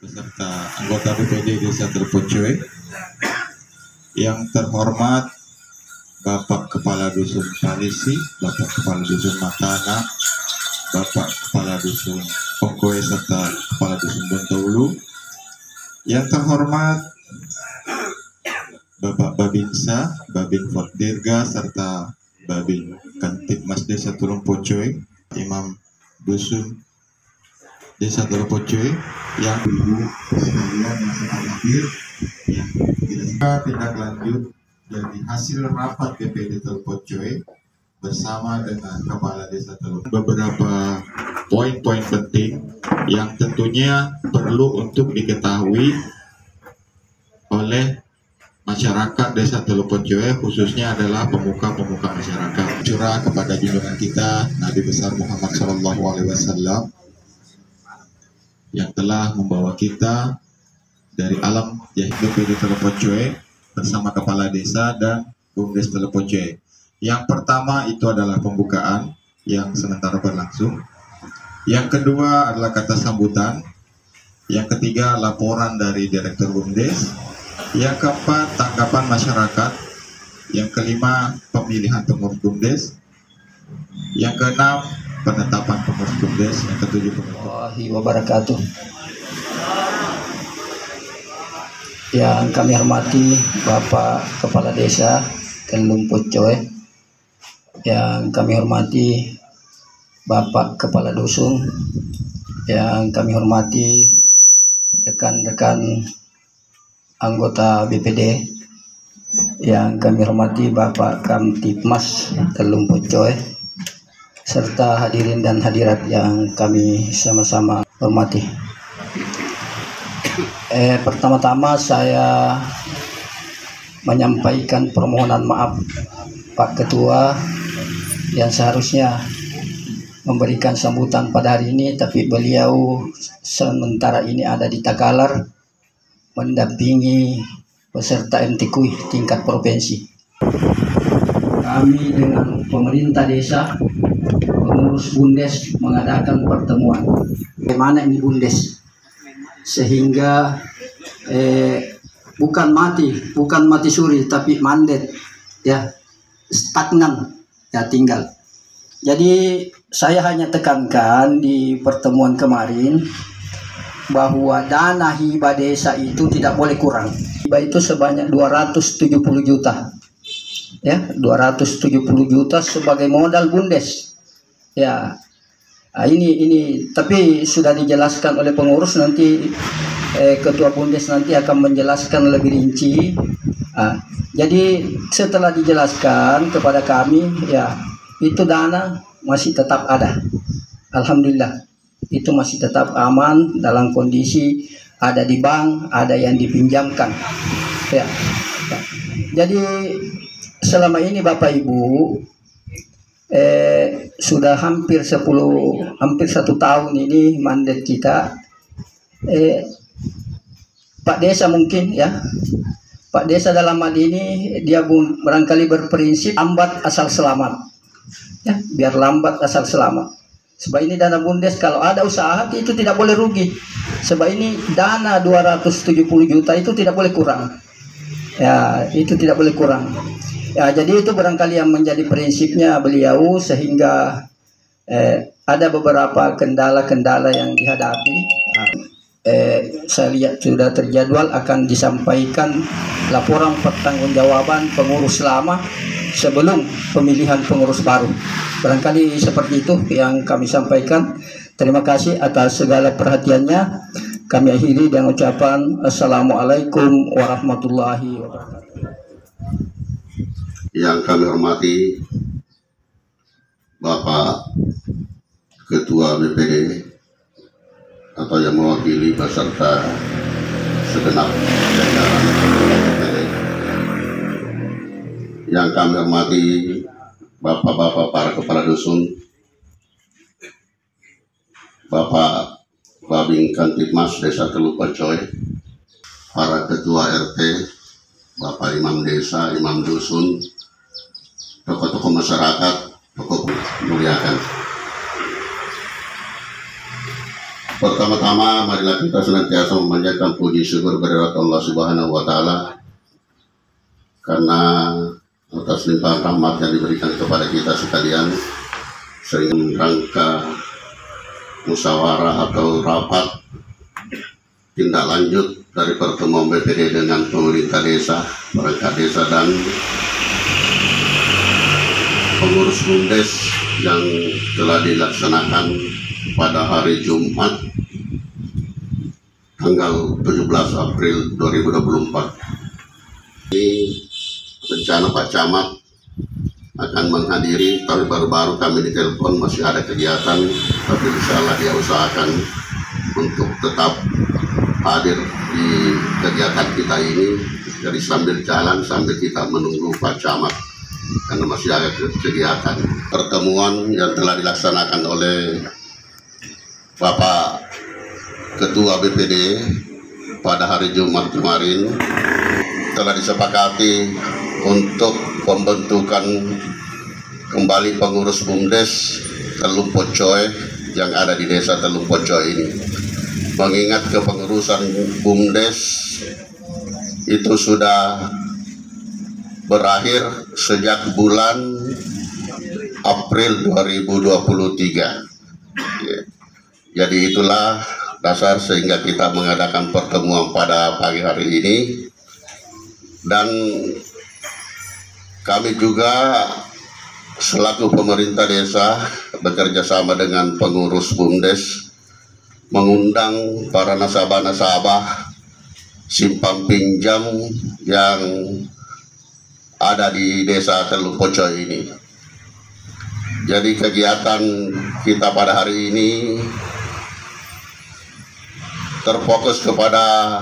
beserta anggota BPD Desa Teleponcoe, yang terhormat Bapak Kepala Dusun Palisi, Bapak Kepala Dusun Matana, Bapak Kepala Dusun Pongkoe serta Kepala Dusun Bontoulu, yang terhormat Bapak Babinsa, Babin Fordirga serta Babin Kantipmas Desa Teleponcoe, Imam Dusun Desa Teleponcoe, yang ibu sekalian yang saya hadir, yang kita tindak lanjut dari hasil rapat BPD Teleponcoe bersama dengan Kepala Desa Teleponcoe, beberapa poin-poin penting yang tentunya perlu untuk diketahui oleh masyarakat Desa Teleponcoe, khususnya adalah pemuka-pemuka masyarakat. Curah kepada junjungan kita Nabi besar Muhammad SAW yang telah membawa kita dari alam jahit BPD Teleponcoe bersama Kepala Desa dan Bumdes Teleponcoe. Yang pertama itu adalah pembukaan yang sementara berlangsung. Yang kedua adalah kata sambutan. Yang ketiga laporan dari Direktur Bumdes. Yang keempat tanggapan masyarakat. Yang kelima pemilihan pengurus Bumdes. Yang keenam penetapan pengurus Bumdes. Yang ketujuh Warahmatullahi wabarakatuh. Yang kami hormati Bapak Kepala Desa Teleponcoe, yang kami hormati Bapak Kepala Dusun, yang kami hormati rekan-rekan anggota BPD, yang kami hormati Bapak Kamtipmas Teleponcoe, serta hadirin dan hadirat yang kami sama-sama hormati. Pertama-tama saya menyampaikan permohonan maaf Pak Ketua yang seharusnya memberikan sambutan pada hari ini, tapi beliau sementara ini ada di Tagalar mendampingi peserta MTQ tingkat provinsi. Kami dengan pemerintah desa, pengurus Bumdes mengadakan pertemuan. Bagaimana ini Bumdes? Sehingga bukan mati suri, tapi mandet, ya, stagnan, ya, tinggal. Jadi saya hanya tekankan di pertemuan kemarin bahwa dana hibah desa itu tidak boleh kurang. Hibah itu sebanyak 270 juta. Ya, 270 juta sebagai modal Bumdes. Ya. Nah, ini tapi sudah dijelaskan oleh pengurus, nanti Ketua Bumdes nanti akan menjelaskan lebih rinci. Nah, jadi setelah dijelaskan kepada kami, ya, itu dana masih tetap ada. Alhamdulillah, itu masih tetap aman dalam kondisi ada di bank, ada yang dipinjamkan. Ya. Jadi selama ini Bapak Ibu sudah hampir 1 tahun ini mandat kita. Pak Desa mungkin, ya, Pak Desa dalam hal ini dia barangkali berprinsip lambat asal selamat, ya, biar lambat asal selamat. Sebab ini dana Bumdes, kalau ada usaha itu tidak boleh rugi. Sebab ini dana 270 juta itu tidak boleh kurang, ya, itu tidak boleh kurang. Ya, jadi itu barangkali yang menjadi prinsipnya beliau, sehingga ada beberapa kendala-kendala yang dihadapi. Saya lihat sudah terjadwal akan disampaikan laporan pertanggungjawaban pengurus lama sebelum pemilihan pengurus baru. Barangkali seperti itu yang kami sampaikan. Terima kasih atas segala perhatiannya. Kami akhiri dengan ucapan Assalamualaikum warahmatullahi wabarakatuh. Yang kami hormati Bapak Ketua BPD atau yang mewakili beserta segenap jajaran BPD. Yang kami hormati Bapak-bapak para kepala dusun, Bapak Babin Kantipmas Desa Teleponcoe, para ketua RT, Bapak Imam Desa, Imam Dusun, tokoh-tokoh masyarakat, tokoh muliakan. Pertama-tama marilah kita senantiasa memanjatkan puji syukur kehadirat Allah Subhanahu wa taala karena atas limpahan rahmat yang diberikan kepada kita sekalian, sehingga rangka musyawarah atau rapat tindak lanjut dari pertemuan BPD dengan pemerintah desa, perangkat desa dan pengurus BUMDes yang telah dilaksanakan pada hari Jumat tanggal 17 April 2024. Ini rencana Pak Camat akan menghadiri, tapi baru-baru kami ditelepon masih ada kegiatan, tapi insyaallah dia usahakan untuk tetap hadir di kegiatan kita ini. Jadi sambil jalan sambil kita menunggu Pak Camat karena masih ada kegiatan. Pertemuan yang telah dilaksanakan oleh Bapak Ketua BPD pada hari Jumat kemarin telah disepakati untuk pembentukan kembali pengurus BUMDes Teluk Pocoy yang ada di desa Teluk Pocoy ini. Mengingat kepengurusan BUMDes itu sudah berakhir sejak bulan April 2023. Jadi itulah dasar sehingga kita mengadakan pertemuan pada pagi hari ini, dan kami juga selaku pemerintah desa bekerja sama dengan pengurus BUMDes mengundang para nasabah-nasabah simpan pinjam yang ada di desa Teluk Pocoy ini. Jadi kegiatan kita pada hari ini terfokus kepada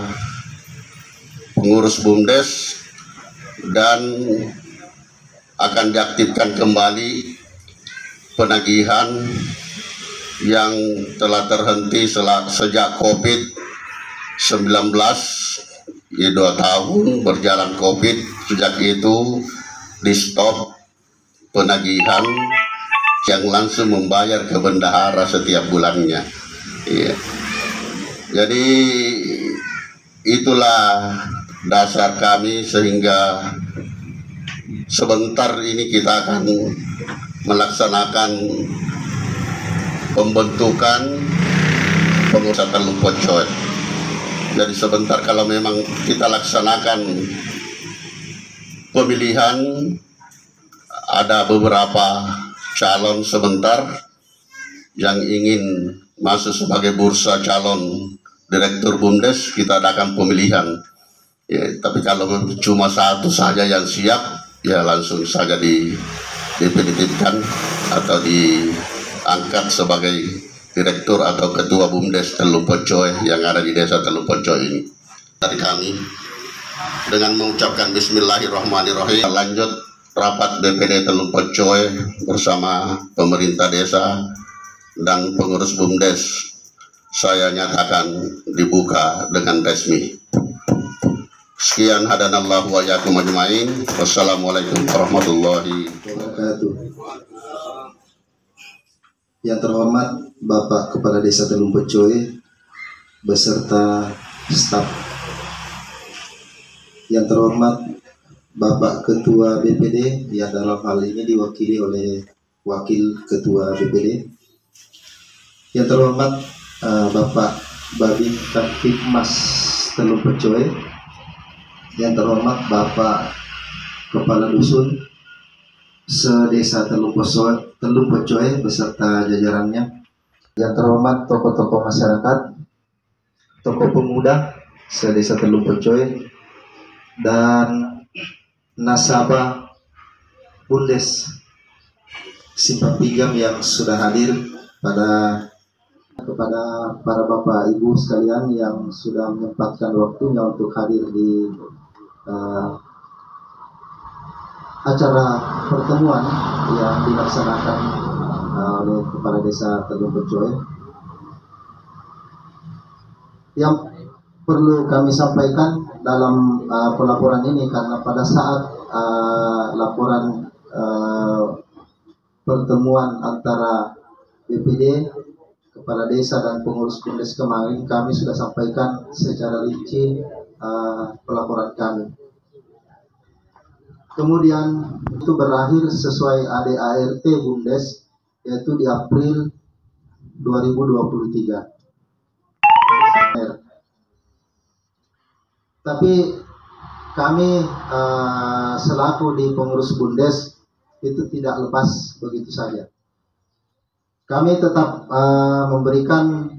pengurus BUMDes dan akan diaktifkan kembali penagihan yang telah terhenti sejak COVID-19. 2 tahun berjalan COVID, sejak itu di stop penagihan yang langsung membayar ke bendahara setiap bulannya. Jadi itulah dasar kami sehingga sebentar ini kita akan melaksanakan pembentukan pengurus Teluk Pocoy. Jadi sebentar kalau memang kita laksanakan pemilihan, ada beberapa calon sebentar yang ingin masuk sebagai bursa calon direktur BUMDes, kita adakan pemilihan. Tapi kalau cuma satu saja yang siap, ya langsung saja dipenitipkan atau diangkat sebagai direktur atau ketua BUMDes Teluk Pocoy yang ada di desa Teluk Pocoy ini. Dari kami dengan mengucapkan Bismillahirrahmanirrahim, lanjut rapat BPD Teluk Pocoy bersama pemerintah desa dan pengurus BUMDes saya nyatakan dibuka dengan resmi. Sekian, hadanallahu wa iyyakum ajmain. Wassalamualaikum warahmatullahi wabarakatuh. Yang terhormat Bapak Kepala Desa Teluk Pocoy beserta staf. Yang terhormat Bapak Ketua BPD yang dalam hal ini diwakili oleh Wakil Ketua BPD. Yang terhormat Bapak Babin Kaptipmas Teluk Pocoy. Yang terhormat Bapak Kepala Dusun sedesa Teluk Pocoy beserta jajarannya. Yang terhormat tokoh-tokoh masyarakat, tokoh pemuda sedesa Teluk Pocoy, dan nasabah BUMDes simpan pinjam yang sudah hadir, kepada para bapak ibu sekalian yang sudah menyempatkan waktunya untuk hadir di acara pertemuan yang dilaksanakan oleh Kepala Desa Teluk Pocoy. Yang perlu kami sampaikan dalam pelaporan ini, karena pada saat laporan pertemuan antara BPD kepala desa dan pengurus BUMDes kemarin, kami sudah sampaikan secara rinci pelaporan kami. Kemudian itu berakhir sesuai ADART BUMDes, yaitu di April 2023. Tapi kami selaku di pengurus BUMDes itu tidak lepas begitu saja. Kami tetap memberikan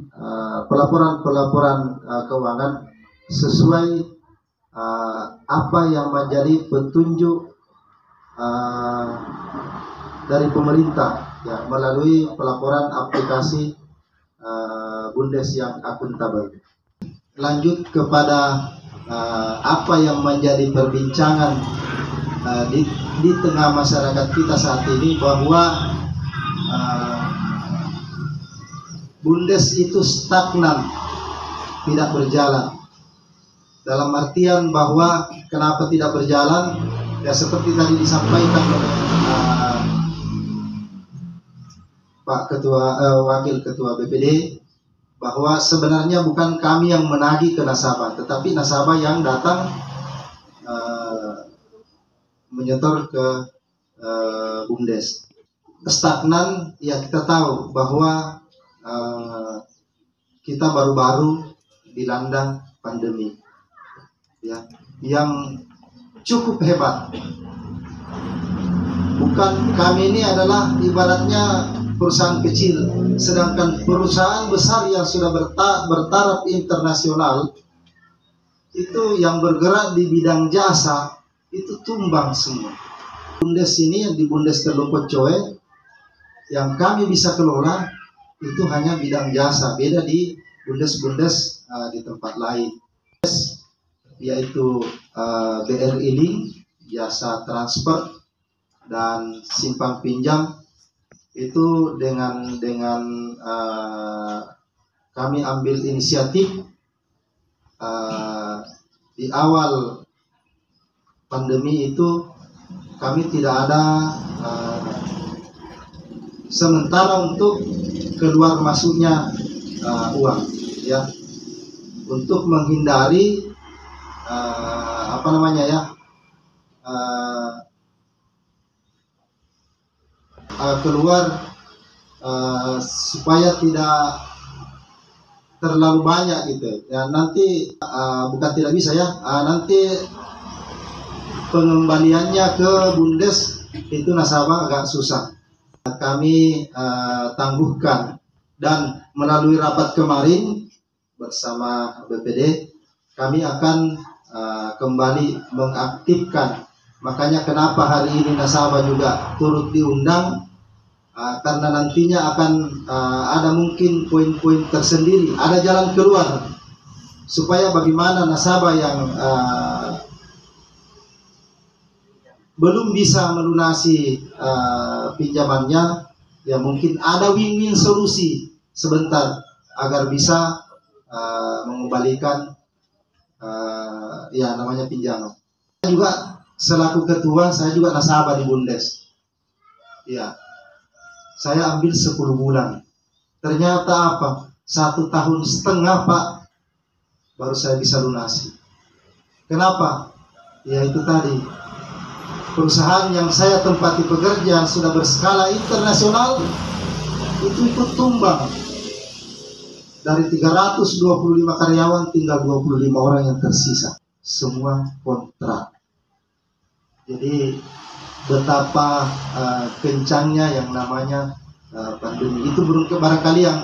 pelaporan keuangan sesuai apa yang menjadi petunjuk dari pemerintah, ya, melalui pelaporan aplikasi BUMDes yang akuntabel. Lanjut kepada apa yang menjadi perbincangan di tengah masyarakat kita saat ini, bahwa BUMDes itu stagnan, tidak berjalan. Dalam artian bahwa kenapa tidak berjalan, ya seperti tadi disampaikan oleh Pak Ketua, Wakil Ketua BPD, bahwa sebenarnya bukan kami yang menagih ke nasabah, tetapi nasabah yang datang menyetor ke BUMDes. Stagnan, ya kita tahu bahwa kita baru-baru dilanda pandemi, ya, yang cukup hebat. Bukan, kami ini adalah ibaratnya perusahaan kecil, sedangkan perusahaan besar yang sudah bertaraf internasional itu yang bergerak di bidang jasa itu tumbang semua. BUMDes ini, yang di BUMDes Teluk Coe yang kami bisa kelola itu hanya bidang jasa, beda di BUMDes di tempat lain, yaitu BRI Link, jasa transfer dan simpan pinjam. Itu dengan kami ambil inisiatif di awal pandemi itu, kami tidak ada sementara untuk keluar masuknya uang, ya, untuk menghindari keluar supaya tidak terlalu banyak gitu ya. Nanti bukan tidak bisa ya, nanti pengembaliannya ke BUMDes itu nasabah agak susah. Kami tangguhkan, dan melalui rapat kemarin bersama BPD kami akan kembali mengaktifkan. Makanya kenapa hari ini nasabah juga turut diundang, karena nantinya akan ada mungkin poin-poin tersendiri, ada jalan keluar supaya bagaimana nasabah yang belum bisa melunasi pinjamannya, ya mungkin ada win-win solusi sebentar agar bisa mengembalikan ya namanya pinjaman. Saya juga selaku ketua, saya juga nasabah di BUMDes. Ya, saya ambil 10 bulan. Ternyata apa? 1,5 tahun Pak, baru saya bisa lunasi. Kenapa? Ya itu tadi, perusahaan yang saya tempati pekerja sudah berskala internasional itu ikut tumbang. Dari 325 karyawan tinggal 25 orang yang tersisa, semua kontrak. Jadi betapa kencangnya yang namanya pandemi itu. Barangkali yang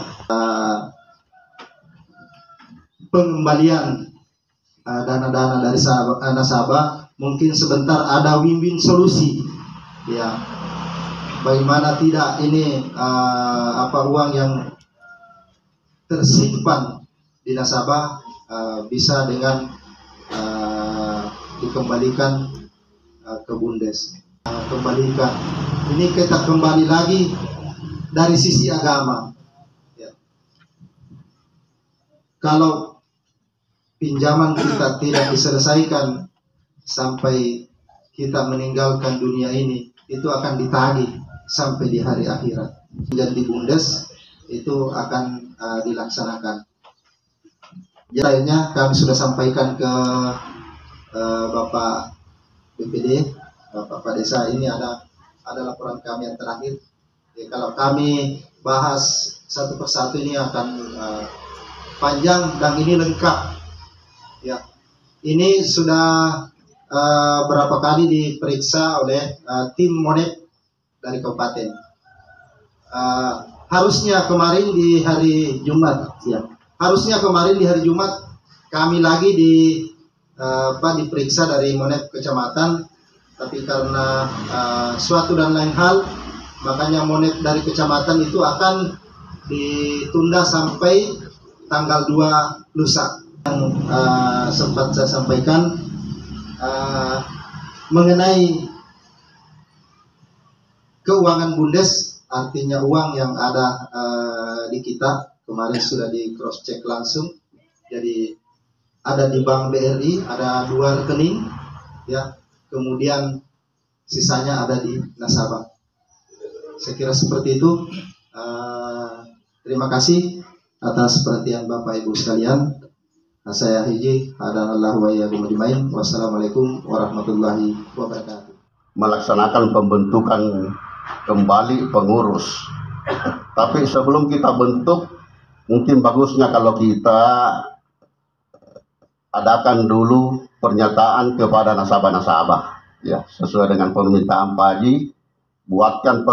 pengembalian dana-dana dari nasabah mungkin sebentar ada win-win solusi, ya, bagaimana tidak ini uang yang tersimpan di nasabah bisa dengan dikembalikan ke BUMDes. Kembalikan, ini kita kembali lagi dari sisi agama, ya. Kalau pinjaman kita tidak diselesaikan sampai kita meninggalkan dunia ini, itu akan ditagih sampai di hari akhirat. Dan di BUMDes itu akan dilaksanakan. Lainnya kami sudah sampaikan ke Bapak BPD, Bapak Desa. Ini ada laporan kami yang terakhir. Ya, kalau kami bahas satu persatu ini akan panjang dan ini lengkap. Ya, ini sudah berapa kali diperiksa oleh tim Monet dari kabupaten. Harusnya kemarin di hari Jumat, ya. Harusnya kemarin di hari Jumat kami lagi diperiksa dari Monet kecamatan, tapi karena suatu dan lain hal, makanya Monet dari kecamatan itu akan ditunda sampai tanggal 2 lusa. Yang sempat saya sampaikan mengenai keuangan Bundes, artinya uang yang ada di kita kemarin sudah di cross check langsung. Jadi ada di Bank BRI, ada 2 rekening, ya. Kemudian sisanya ada di nasabah. Saya kira seperti itu. Terima kasih atas perhatian Bapak Ibu sekalian. Saya Hiji, hadanallahu wa iyyakum ajmain. Wassalamualaikum warahmatullahi wabarakatuh. Melaksanakan pembentukan kembali pengurus. Tapi sebelum kita bentuk, mungkin bagusnya kalau kita adakan dulu pernyataan kepada nasabah-nasabah, ya, sesuai dengan permintaan Pak Haji. Buatkan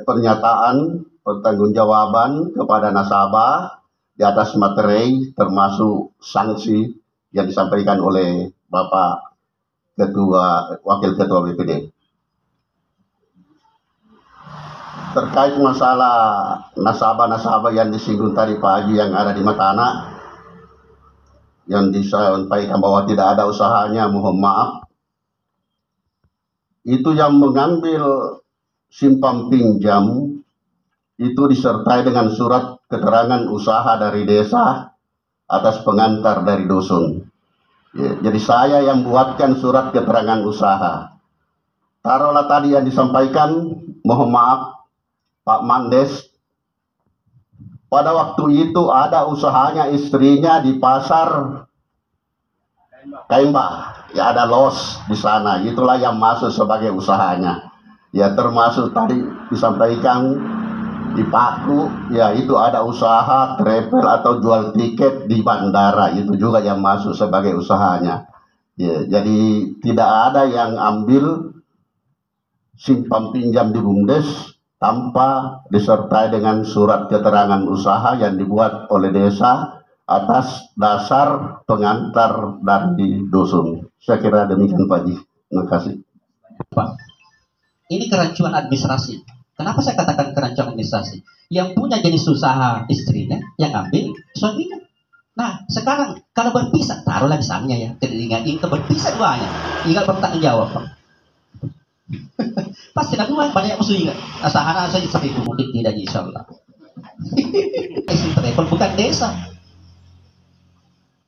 pernyataan pertanggungjawaban kepada nasabah di atas materi termasuk sanksi yang disampaikan oleh Bapak Wakil Ketua BPD. Terkait masalah nasabah-nasabah yang disinggung tadi Pak Haji yang ada di Matana, yang disampaikan bahwa tidak ada usahanya, mohon maaf. Itu yang mengambil simpan pinjam itu disertai dengan surat keterangan usaha dari desa atas pengantar dari dusun. Ya, jadi saya yang buatkan surat keterangan usaha. Taruhlah tadi yang disampaikan, mohon maaf Pak Mandes, pada waktu itu ada usahanya istrinya di pasar Kaimbah, ya ada los di sana, itulah yang masuk sebagai usahanya. Ya termasuk tadi disampaikan di Paku, ya itu ada usaha travel atau jual tiket di bandara, itu juga yang masuk sebagai usahanya. Ya, jadi tidak ada yang ambil simpan pinjam di Bumdes tanpa disertai dengan surat keterangan usaha yang dibuat oleh desa atas dasar pengantar dari dusun. Saya kira demikian Pak Haji. Terima kasih. Pak, ini kerancuan administrasi. Kenapa saya katakan kerancuan administrasi? Yang punya jenis usaha istrinya, yang ambil suaminya. Nah, sekarang kalau berpisah, taruhlah misalnya ya, dengan itu berpisah duanya, tinggal bertanggung jawab, Pak. Pasti nak buat banyak musuh ingat. Asahana saja seperti itu mungkin tidak, insya Allah. Travel bukan desa.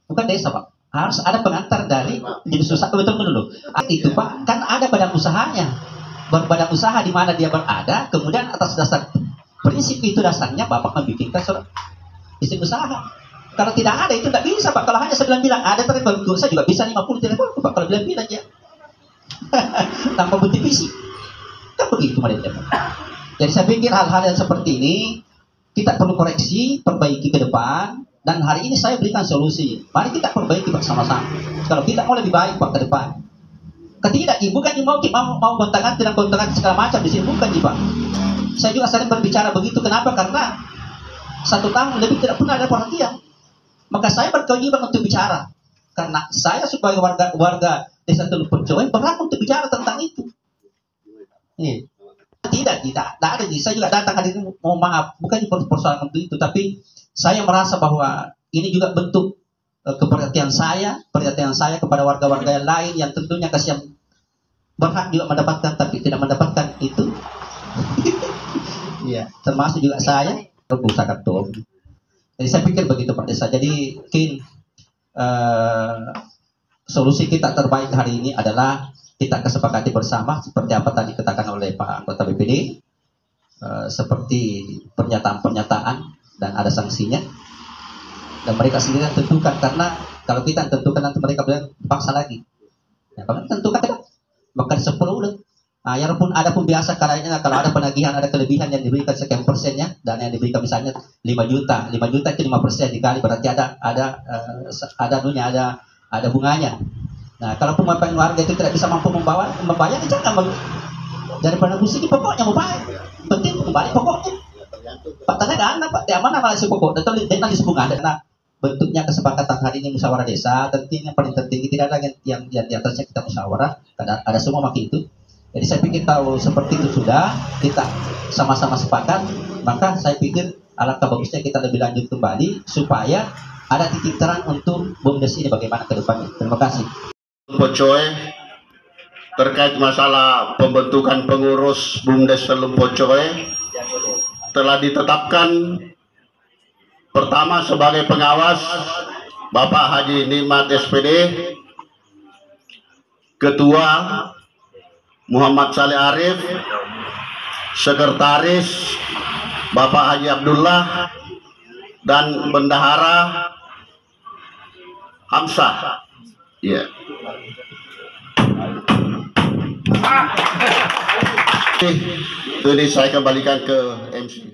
Bukan desa Pak, harus ada pengantar dari jenis usaha. Betul dulu. Itu Pak, kan ada badan usahanya. Badan usaha di mana dia berada, kemudian atas dasar prinsip itu dasarnya Bapak membikinkan surat izin usaha. Kalau tidak ada itu tidak bisa Pak. Kalau hanya saya bilang ada travel, saya juga bisa 50 telepon Pak. Kalau bilang ya, tanpa bukti fisik. Kan begitu mereka. Jadi saya pikir hal-hal yang seperti ini kita perlu koreksi, perbaiki ke depan. Dan hari ini saya berikan solusi. Mari kita perbaiki bersama-sama. Kalau kita mau lebih baik Pak ke depan. Ketidak, bukan mau gonta-ganti dan gonta-ganti segala macam di sini, bukan Pak. Saya juga sering berbicara begitu. Kenapa? Karena 1 tahun lebih tidak pernah ada perhatian. Maka saya berkewajiban untuk bicara. Karena saya sebagai warga Desa Teluk Percoen berhak untuk bicara tentang itu. Tidak ada. Saya juga datang hari ini, mohon maaf, bukan persoalan untuk itu, tapi saya merasa bahwa ini juga bentuk perhatian saya kepada warga-warga yang lain yang tentunya kasihan berhak juga mendapatkan tapi tidak mendapatkan itu. Ya, termasuk juga saya berusaha ketua. Jadi saya pikir begitu Pak Desa. Jadi mungkin solusi kita terbaik hari ini adalah kita kesepakati bersama seperti apa tadi katakan oleh Pak anggota BPD. seperti pernyataan-pernyataan dan ada sanksinya, dan mereka sendiri yang tentukan, karena kalau kita tentukan nanti mereka bilang paksa lagi. Ya, kalau tentukan kan maka 10 udah. Nah, yang pun ada pun biasa karena kalau ada penagihan, ada kelebihan yang diberikan sekian persennya, dan yang diberikan misalnya 5 juta itu 5% dikali berarti ada bunganya. Nah, kalau pemain warga itu tidak bisa mampu membayar, jangan daripada musik pokoknya mau bayar, penting kembali pokoknya. Pak tanya kan, Pak, di mana malah si pokok? Atau di sepungan karena bentuknya kesepakatan hari ini musyawarah desa, tentunya yang paling tertinggi tidak ada yang di atasnya kita musyawarah, ada semua maki itu. Jadi saya pikir kalau seperti itu sudah kita sama-sama sepakat, maka saya pikir alangkah bagusnya kita lebih lanjut kembali supaya ada titik terang untuk BUMDes ini bagaimana ke depannya. Terima kasih. Pocoe terkait masalah pembentukan pengurus BUMDes Teluk Pocoe telah ditetapkan pertama sebagai pengawas Bapak Haji Nikmat SPD, Ketua Muhammad Saleh Arif, Sekretaris Bapak Haji Abdullah, dan Bendahara Hamzah. Ya. Ini saya kembalikan ke MC.